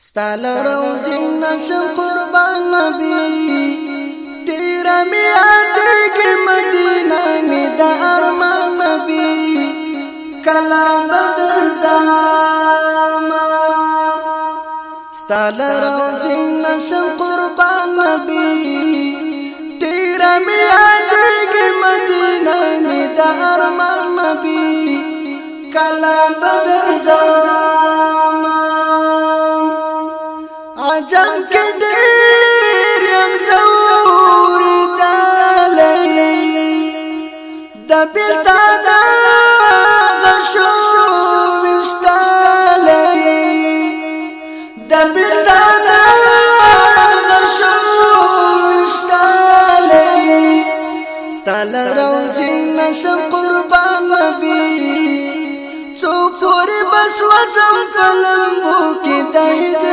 ستال روزی نشم قربان نبی تیرا می یادگی مدینہ می دا ارمان نبی کلام بدرزاما ستال روزی نشم قربان نبی تیرا می یادگی مدینہ می دا ارمان نبی کلام بدرزاما عجم کے دیر یم زور دالی دبیتا دا غشو وشتالی دبیتا دا غشو وشتالی ستال روزی نشم قربان نبی سو پوری بس وزم فلمو کی دہج